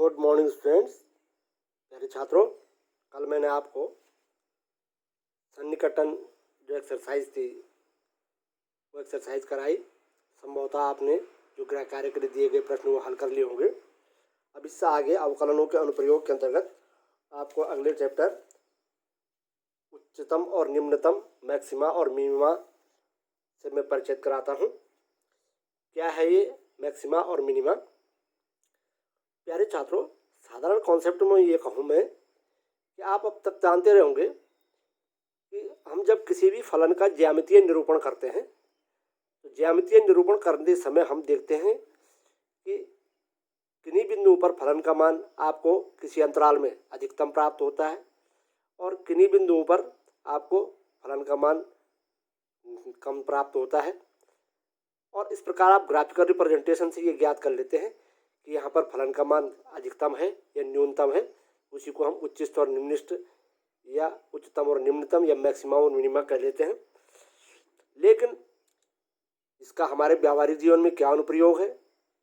Good morning students, प्यारे छात्रों। कल मैंने आपको सन्निकटन जो एक्सरसाइज थी वो एक्सरसाइज कराई। संभवतः आपने जो गृह कार्य के लिए दिए गए प्रश्न वो हल कर लिए होंगे। अब इससे आगे अवकलनों के अनुप्रयोग के अंतर्गत आपको अगले चैप्टर उच्चतम और निम्नतम, मैक्सिमा और मिनिमा से मैं परिचित कराता हूँ। क्या है ये मैक्सिमा और मिनिमा? प्यारे छात्रों, साधारण कॉन्सेप्ट में ये कहूँ मैं कि आप अब तक जानते रहे होंगे कि हम जब किसी भी फलन का ज्यामितीय निरूपण करते हैं तो ज्यामितीय निरूपण करते समय हम देखते हैं कि किन्हीं बिंदुओं पर फलन का मान आपको किसी अंतराल में अधिकतम प्राप्त होता है और किन्हीं बिंदुओं पर आपको फलन का मान कम प्राप्त होता है। और इस प्रकार आप ग्राफिकल रिप्रेजेंटेशन से ये ज्ञात कर लेते हैं कि यहाँ पर फलन का मान अधिकतम है या न्यूनतम है। उसी को हम उच्चिष्ट और निम्निष्ट या उच्चतम और निम्नतम या मैक्सिमा और मिनिमा कह लेते हैं। लेकिन इसका हमारे व्यावहारिक जीवन में क्या अनुप्रयोग है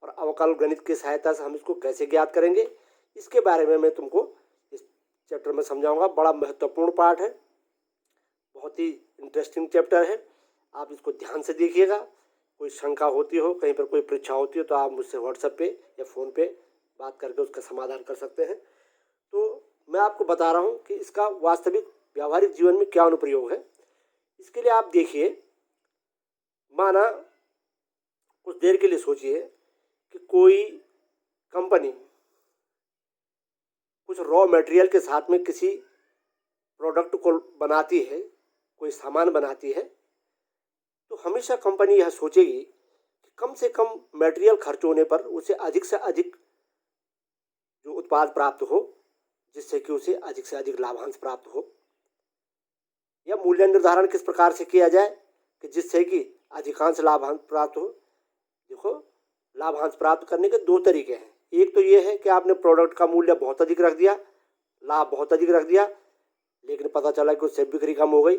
और अवकल गणित की सहायता से हम इसको कैसे ज्ञात करेंगे, इसके बारे में मैं तुमको इस चैप्टर में समझाऊंगा। बड़ा महत्वपूर्ण पार्ट है, बहुत ही इंटरेस्टिंग चैप्टर है। आप इसको ध्यान से देखिएगा। कोई शंका होती हो, कहीं पर कोई परीक्षा होती हो तो आप मुझसे व्हाट्सएप पे या फ़ोन पे बात करके उसका समाधान कर सकते हैं। तो मैं आपको बता रहा हूँ कि इसका वास्तविक व्यावहारिक जीवन में क्या अनुप्रयोग है। इसके लिए आप देखिए, माना कुछ देर के लिए सोचिए कि कोई कंपनी कुछ रॉ मटेरियल के साथ में किसी प्रोडक्ट को बनाती है, कोई सामान बनाती है, तो हमेशा कंपनी यह सोचेगी कि कम से कम मटेरियल खर्च होने पर उसे अधिक से अधिक जो उत्पाद प्राप्त हो, जिससे कि उसे अधिक से अधिक लाभांश प्राप्त हो। यह मूल्य निर्धारण किस प्रकार से किया जाए कि जिससे कि अधिकांश लाभांश प्राप्त हो। देखो, लाभांश प्राप्त करने के दो तरीके हैं। एक तो ये है कि आपने प्रोडक्ट का मूल्य बहुत अधिक रख दिया, लाभ बहुत अधिक रख दिया, लेकिन पता चला कि उससे बिक्री कम हो गई।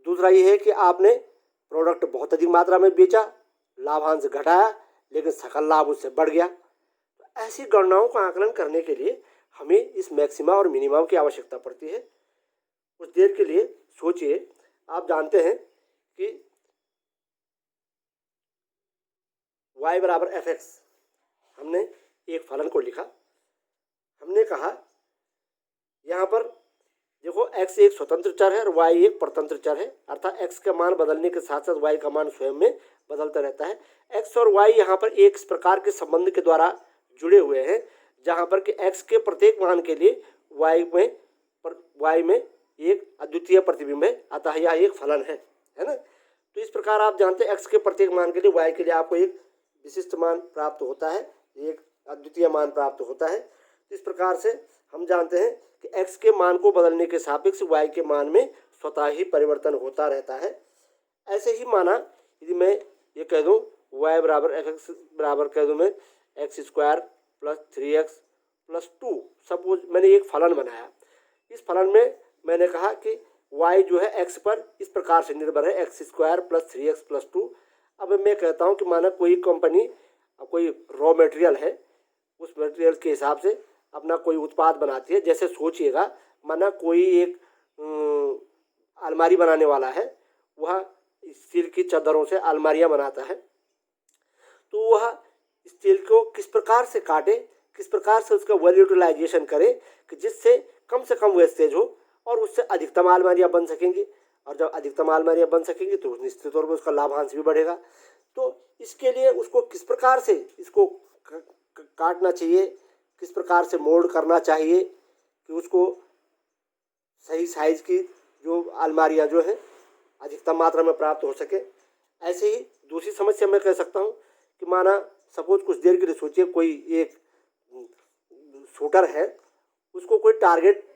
दूसरा ये है कि आपने प्रोडक्ट बहुत अधिक मात्रा में बेचा, लाभांश घटाया, लेकिन सकल लाभ उससे बढ़ गया। तो ऐसी गणनाओं का आकलन करने के लिए हमें इस मैक्सिमा और मिनिमा की आवश्यकता पड़ती है। कुछ देर के लिए सोचिए, आप जानते हैं कि y बराबर fx, हमने एक फलन को लिखा। हमने कहा यहाँ पर देखो x एक स्वतंत्र चर है और y एक परतंत्र चर है, अर्थात x का मान बदलने के साथ साथ y का मान स्वयं में बदलता रहता है। x और y यहाँ पर एक इस प्रकार के संबंध के द्वारा जुड़े हुए हैं जहाँ पर कि x के प्रत्येक मान के लिए y में एक अद्वितीय प्रतिबिंब है, अतः यह एक फलन है ना। तो इस प्रकार आप जानते हैं x के प्रत्येक मान के लिए y के लिए आपको एक विशिष्ट मान प्राप्त होता है, एक अद्वितीय मान प्राप्त होता है। तो इस प्रकार से हम जानते हैं कि x के मान को बदलने के सापेक्ष y के मान में स्वतः ही परिवर्तन होता रहता है। ऐसे ही माना यदि मैं ये कह दूं y बराबर fx बराबर कह दूं मैं x square plus 3x plus 2, suppose मैंने एक फलन बनाया। इस फलन में मैंने कहा कि y जो है x पर इस प्रकार से निर्भर है, x square plus 3x plus 2। अब मैं कहता हूँ कि माना कोई कंपनी कोई रॉ मटेरियल है, उस मटेरियल के हिसाब से अपना कोई उत्पाद बनाती है। जैसे सोचिएगा, माना कोई एक अलमारी बनाने वाला है, वह स्टील की चादरों से अलमारियाँ बनाता है। तो वह स्टील को किस प्रकार से काटे, किस प्रकार से उसका वेल यूटिलाइजेशन करे कि जिससे कम से कम वेस्टेज हो और उससे अधिकतम अलमारियाँ बन सकेंगी। और जब अधिकतम अलमारियाँ बन सकेंगी तो निश्चित तौर पर उसका लाभांश भी बढ़ेगा। तो इसके लिए उसको किस प्रकार से इसको काटना चाहिए, किस प्रकार से मोल्ड करना चाहिए कि उसको सही साइज की जो अलमारियाँ जो है अधिकतम मात्रा में प्राप्त हो सके। ऐसे ही दूसरी समस्या मैं कह सकता हूँ कि माना सपोज कुछ देर के लिए सोचिए, कोई एक शूटर है, उसको कोई टारगेट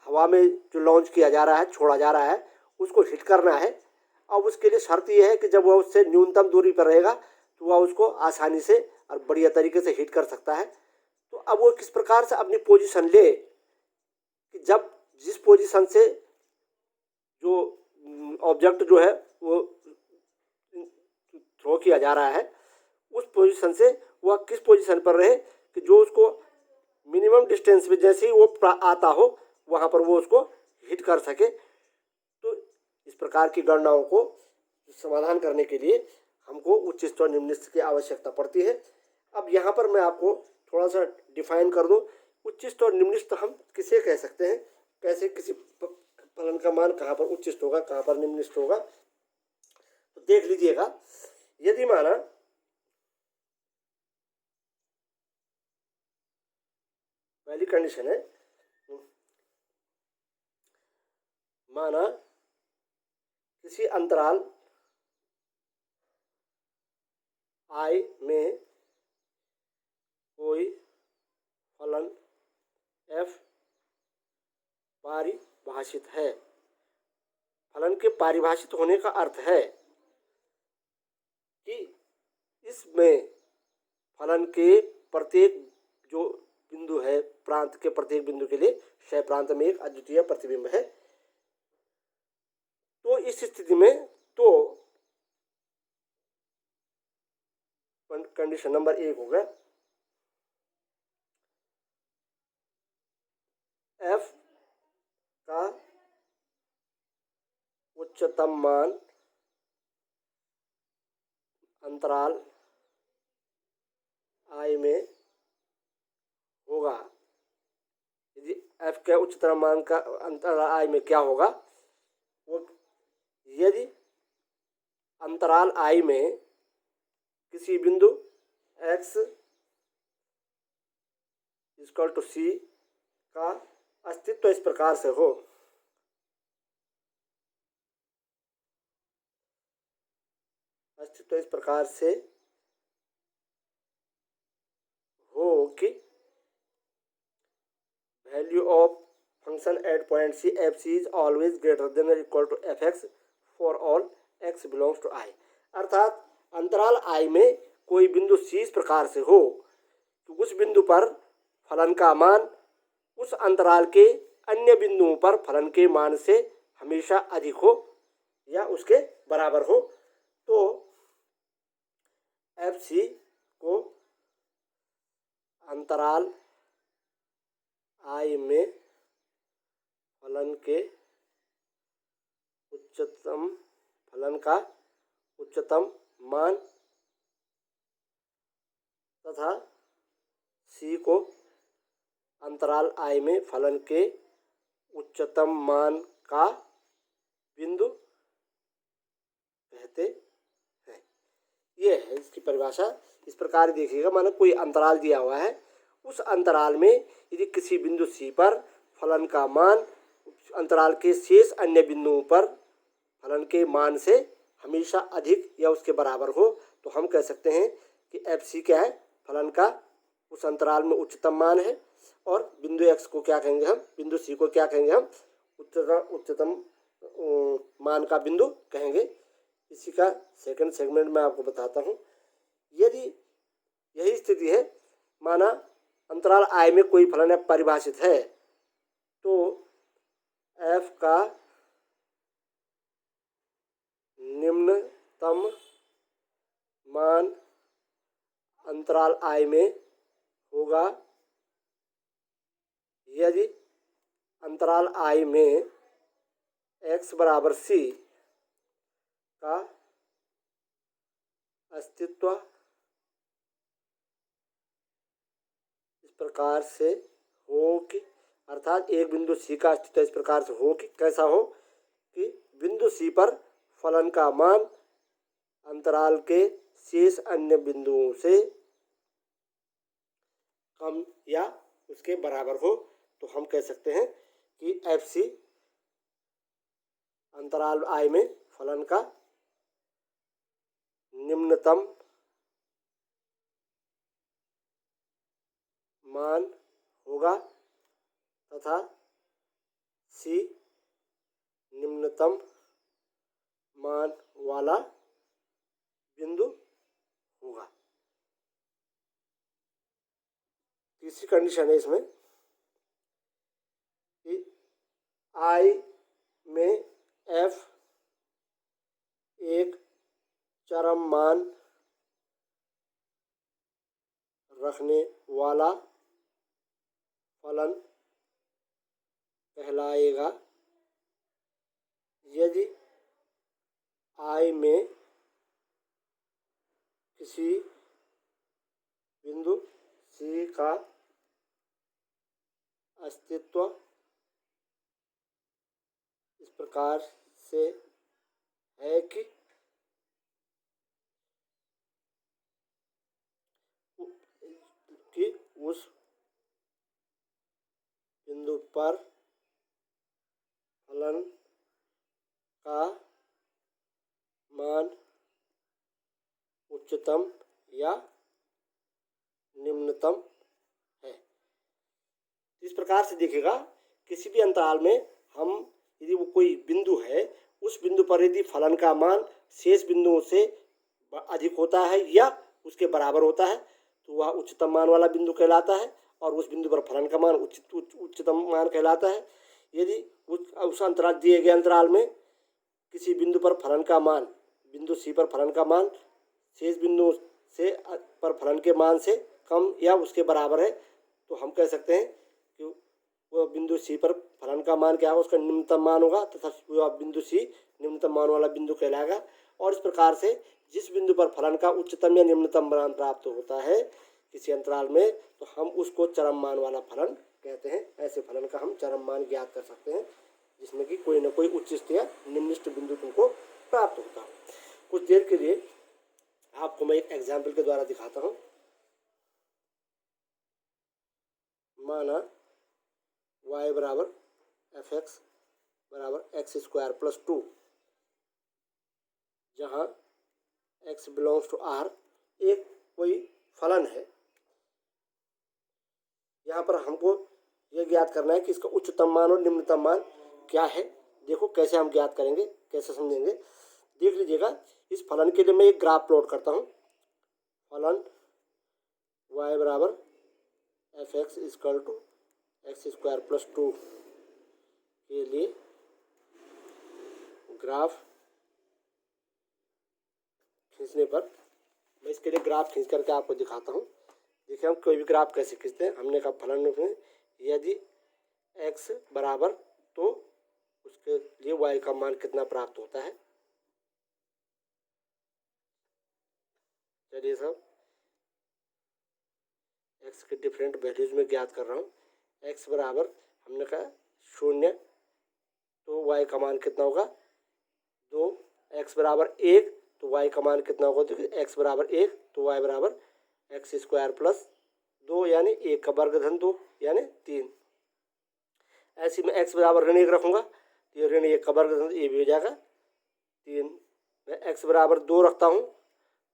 हवा में जो लॉन्च किया जा रहा है, छोड़ा जा रहा है, उसको हिट करना है। अब उसके लिए शर्त यह है कि जब वह उससे न्यूनतम दूरी पर रहेगा तो वह उसको आसानी से और बढ़िया तरीके से हिट कर सकता है। तो अब वो किस प्रकार से अपनी पोजीशन ले कि जब जिस पोजीशन से जो ऑब्जेक्ट जो है वो थ्रो किया जा रहा है, उस पोजीशन से वह किस पोजीशन पर रहे कि जो उसको मिनिमम डिस्टेंस पे जैसे ही वो आता हो वहाँ पर वो उसको हिट कर सके। तो इस प्रकार की गणनाओं को समाधान करने के लिए हमको उच्च स्तर निम्न स्तर की आवश्यकता पड़ती है। अब यहाँ पर मैं आपको थोड़ा सा डिफाइन कर दूँ, उच्च स्तर और निम्न स्तर हम किसे कह सकते हैं, कैसे किसी फलन का मान कहाँ पर उच्चिष्ट होगा कहाँ पर निम्नलिष्ट होगा। तो देख लीजिएगा, यदि माना पहली कंडीशन है, माना किसी अंतराल I में कोई फलन f पारिभाषित है। फलन के पारिभाषित होने का अर्थ है कि इसमें फलन के प्रत्येक जो बिंदु है, प्रांत के प्रत्येक बिंदु के लिए क्षय प्रांत में एक अद्वितीय प्रतिबिंब है। तो इस स्थिति में तो कंडीशन नंबर 1 हो गया, f का उच्चतम मान अंतराल I में होगा। यदि f के उच्चतम मान का अंतराल I में क्या होगा, वो यदि अंतराल I में किसी बिंदु x इक्वल टू c का अस्तित्व इस प्रकार से हो, अस्तित्व इस प्रकार से हो कि value of function at point c F C is always greater than और equal to F X for all x belongs to I। अर्थात अंतराल I में कोई बिंदु c इस प्रकार से हो कि उस बिंदु पर फलन का मान उस अंतराल के अन्य बिंदुओं पर फलन के मान से हमेशा अधिक हो या उसके बराबर हो। तो एफ सी को अंतराल I में फलन का उच्चतम मान तथा C को अंतराल I में फलन के उच्चतम मान का बिंदु कहते हैं। ये है इसकी परिभाषा। इस प्रकार देखिएगा, माना कोई अंतराल दिया हुआ है, उस अंतराल में यदि किसी बिंदु C पर फलन का मान अंतराल के शेष अन्य बिंदुओं पर फलन के मान से हमेशा अधिक या उसके बराबर हो, तो हम कह सकते हैं कि एफ सी क्या है, फलन का उस अंतराल में उच्चतम मान है। और बिंदु x को क्या कहेंगे हम, बिंदु C को क्या कहेंगे हम, उच्चतम मान का बिंदु कहेंगे। इसी का सेकंड सेगमेंट में आपको बताता हूँ। यदि यही स्थिति है, माना अंतराल I में कोई फलन f परिभाषित है, तो f का निम्नतम मान अंतराल I में होगा यदि अंतराल I में x बराबर c का अस्तित्व इस प्रकार से हो कि, अर्थात एक बिंदु C का अस्तित्व इस प्रकार से हो कि कैसा हो कि बिंदु C पर फलन का मान अंतराल के शेष अन्य बिंदुओं से कम या उसके बराबर हो, तो हम कह सकते हैं कि एफ सी अंतराल I में फलन का निम्नतम मान होगा तथा C निम्नतम मान वाला बिंदु होगा। तीसरी कंडीशन है इसमें कि I में f एक चरम मान रखने वाला फलन कहलाएगा यदि I में किसी बिंदु C का अस्तित्व इस प्रकार से है कि उस बिंदु पर फलन का मान उच्चतम या निम्नतम है। इस प्रकार से देखिएगा, किसी भी अंतराल में हम यदि वो कोई बिंदु है, उस बिंदु पर यदि फलन का मान शेष बिंदुओं से अधिक होता है या उसके बराबर होता है तो वह उच्चतम मान वाला बिंदु कहलाता है, और उस बिंदु पर फलन का मान उच्चतम मान कहलाता है। यदि उस अंतराल दिए गए अंतराल में किसी बिंदु पर फलन का मान, बिंदु C पर फलन का मान शेष बिंदु से पर फलन के मान से कम या उसके बराबर है, तो हम कह सकते हैं कि वह बिंदु C पर फलन का मान क्या होगा, उसका निम्नतम मान होगा, तथा वह बिंदु C निम्नतम मान वाला बिंदु कहलाएगा। और इस प्रकार से जिस बिंदु पर फलन का उच्चतम या निम्नतम मान प्राप्त होता है किसी अंतराल में, तो हम उसको चरम मान वाला फलन कहते हैं। ऐसे फलन का हम चरम मान ज्ञात कर सकते हैं, जिसमें कि कोई न कोई उच्चिष्ट या निम्निष्ट बिंदु तुमको प्राप्त होता है। कुछ देर के लिए आपको मैं एक एग्जाम्पल के द्वारा दिखाता हूँ। माना y बराबर fx बराबर एक्स स्क्वायर प्लस 2, जहाँ x बिलोंग्स टू r एक कोई फलन है। यहाँ पर हमको यह ज्ञात करना है कि इसका उच्चतम मान और निम्नतम मान क्या है। देखो कैसे हम ज्ञात करेंगे, कैसे समझेंगे, देख लीजिएगा। इस फलन के लिए मैं एक ग्राफ प्लॉट करता हूँ। फलन y बराबर F X equal to X square plus 2 के लिए ग्राफ खींचने पर, मैं इसके लिए ग्राफ खींच करके आपको दिखाता हूँ। देखिए हम कोई भी ग्राफ कैसे खींचते हैं। हमने कहा फलन में यदि x बराबर, तो उसके लिए y का मान कितना प्राप्त होता है। चलिए सब x के डिफरेंट वैल्यूज में ज्ञात कर रहा हूँ। x बराबर हमने कहा 0, तो y का मान कितना होगा 2। x बराबर 1, तो y का मान कितना होगा, तो x बराबर 1, तो y बराबर एक्स स्क्वायर प्लस 2 यानी 1 का वर्ग धन 2 यानी 3। ऐसे में x बराबर ऋण 1 रखूँगा, तो ये ऋण 1 का वर्ग धन ये भी हो जाएगा 3। मैं x बराबर 2 रखता हूँ,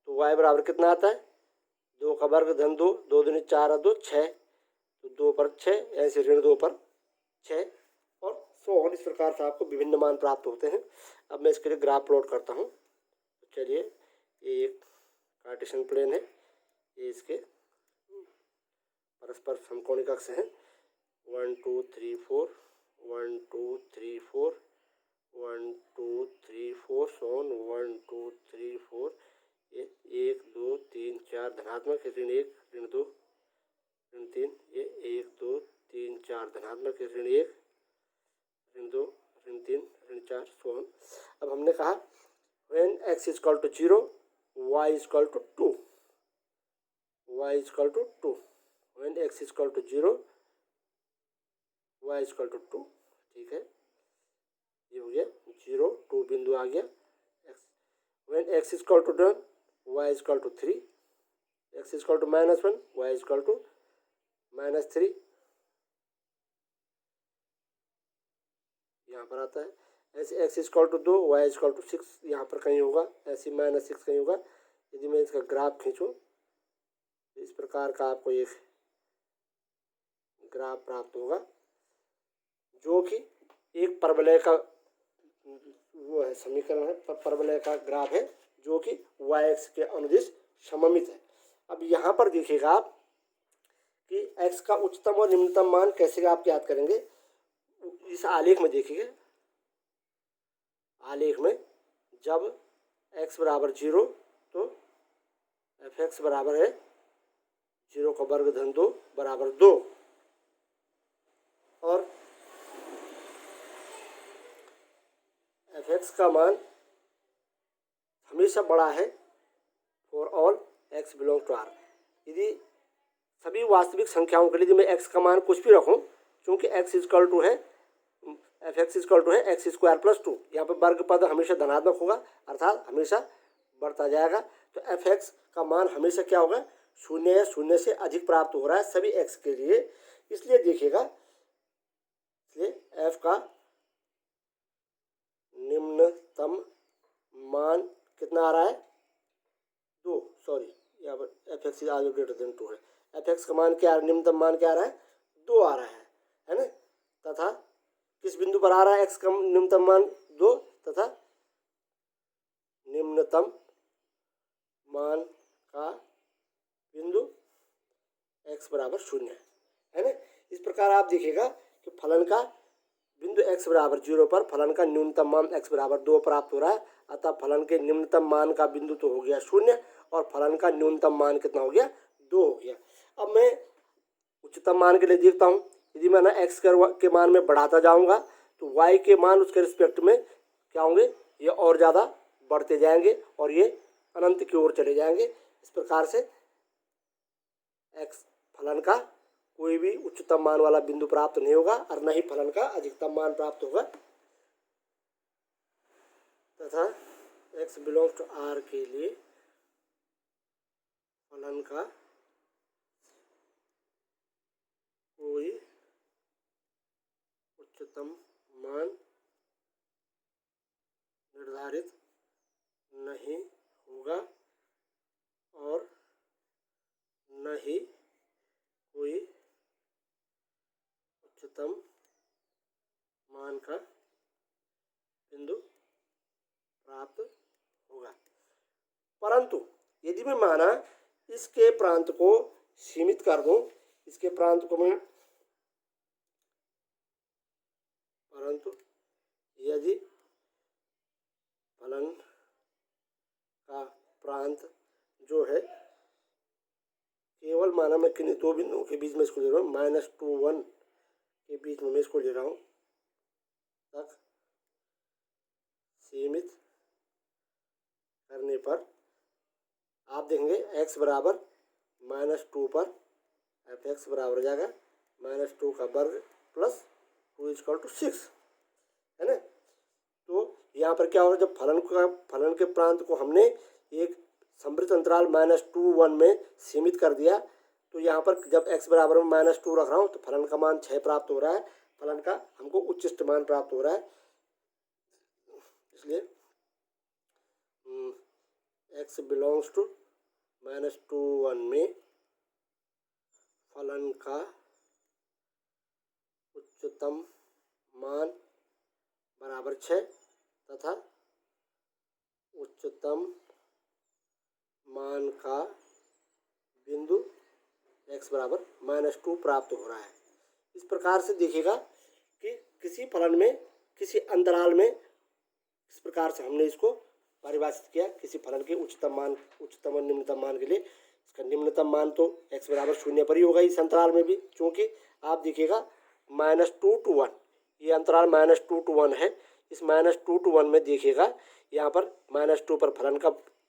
तो y बराबर कितना आता है 2 का वर्ग धन 2, 2 दूनी 4 और 2 6, तो 2 पर 6, ऐसे ऋण 2 पर 6 और सो ऑन। इस प्रकार से आपको विभिन्न मान प्राप्त होते हैं। अब मैं इसके लिए ग्राफ प्लॉट करता हूँ। चलिए, ये एक कार्टेशियन प्लेन है, ये इसके परस्पर समकोणिक अक्ष हैं 1 2 3 4 1 2 3 4 1 2 3 4 सोन 1 2 3 4, ये 1 2 3 4 धनात्मक है, ऋण 1 ऋण 2 ऋण 3, ये 1 2 3 4 धनात्मक है, ऋण 1 ऋण 2 ऋण 3 ऋण 4 सोन। अब हमने कहा when x is equal to 0 y is equal to 2, y is equal to 2, when x is equal to 0 y is equal to 2, ठीक है, ये हो गया 0 2 बिंदु आ गया। when x is equal to 1 y is equal to 3, x is equal to -1 y is equal to -3, यहाँ पर आता है। ऐसे x equal to 2 y equal to 6 यहाँ पर कहीं होगा, ऐसे -6 कहीं होगा। यदि मैं इसका ग्राफ खींचूँ तो इस प्रकार का आपको एक ग्राफ प्राप्त होगा, जो कि एक परवलय का वो है, समीकरण है, परवलय का ग्राफ है, जो कि y एक्स के अनुदिश सममित है। अब यहाँ पर देखिएगा आप कि x का उच्चतम और निम्नतम मान कैसे आप ज्ञात करेंगे। इस आलेख में देखिए, आलेख में जब x बराबर 0, तो एफ एक्स बराबर है 0 का वर्ग धन 2 बराबर 2। x का मान हमेशा बड़ा है for all x belong to R। यदि सभी वास्तविक संख्याओं के लिए यदि मैं x का मान कुछ भी रखूं, क्योंकि x इजकल टू है f(x) इजकल टू है x स्क्वायर प्लस 2, यहाँ पर वर्ग पद हमेशा धनात्मक होगा अर्थात हमेशा बढ़ता जाएगा। तो f(x) का मान हमेशा क्या होगा, शून्य या शून्य से अधिक प्राप्त हो रहा है सभी x के लिए। इसलिए देखिएगा, इसलिए f का निम्नतम मान कितना आ रहा है, 2, सॉरी यहाँ पर f(x) is also greater than 2 है। f(x) का मान क्या, निम्नतम मान क्या आ रहा है, 2 आ रहा है ना। तथा किस बिंदु पर आ रहा है x का निम्नतम मान 2, तथा निम्नतम मान का बिंदु x बराबर 0 है ना। इस प्रकार आप देखिएगा कि फलन का बिंदु x बराबर 0 पर फलन का न्यूनतम मान x बराबर 2 प्राप्त हो रहा है। अतः फलन के निम्नतम मान का बिंदु तो हो गया 0 और फलन का न्यूनतम मान कितना हो गया, 2 हो गया। अब मैं उच्चतम मान के लिए देखता हूँ। यदि मैं ना x के मान में बढ़ाता जाऊँगा तो y के मान उसके रिस्पेक्ट में क्या होंगे, ये और ज़्यादा बढ़ते जाएंगे और ये अनंत की ओर चले जाएंगे। इस प्रकार से x फलन का कोई भी उच्चतम मान वाला बिंदु प्राप्त नहीं होगा और न ही फलन का अधिकतम मान प्राप्त होगा। तथा x बिलोंग्स टू R के लिए फलन का कोई उच्चतम मान निर्धारित नहीं होगा और न ही कोई उच्चतम मान का बिंदु प्राप्त होगा। परंतु यदि मैं माना इसके प्रांत को सीमित कर दूं, इसके प्रांत को मैं, परंतु यदि फलन का प्रांत जो है केवल माना मैं किन्हीं दो बिंदुओं के बीच में इसको ले रहा हूँ, -2 1 के बीच में मैं इसको ले रहा हूँ, तक सीमित करने पर आप देखेंगे x बराबर -2 पर f(x) बराबर हो जाएगा -2 का वर्ग प्लस 2 = 6 है ना। तो यहाँ पर क्या होगा, जब फलन के प्रांत को हमने एक समृद्ध अंतराल -2 1 में सीमित कर दिया, तो यहाँ पर जब x बराबर में -2 रख रहा हूँ तो फलन का मान 6 प्राप्त हो रहा है। फलन का हमको उच्चिष्ट मान प्राप्त हो रहा है। इसलिए x बिलोंग्स टू -2 1 में फलन का उच्चतम मान बराबर 6 तथा उच्चतम मान का बिंदु x बराबर -2 प्राप्त हो रहा है। इस प्रकार से देखिएगा कि किसी फलन में किसी अंतराल में इस प्रकार से हमने इसको परिभाषित किया। किसी फलन के उच्चतम और निम्नतम मान के लिए इसका निम्नतम मान तो x बराबर 0 पर ही होगा इस अंतराल में भी, क्योंकि आप देखिएगा -2 to 1 ये अंतराल -2 to 1 है। इस -2 to 1 में देखिएगा यहाँ पर -2 पर फलन का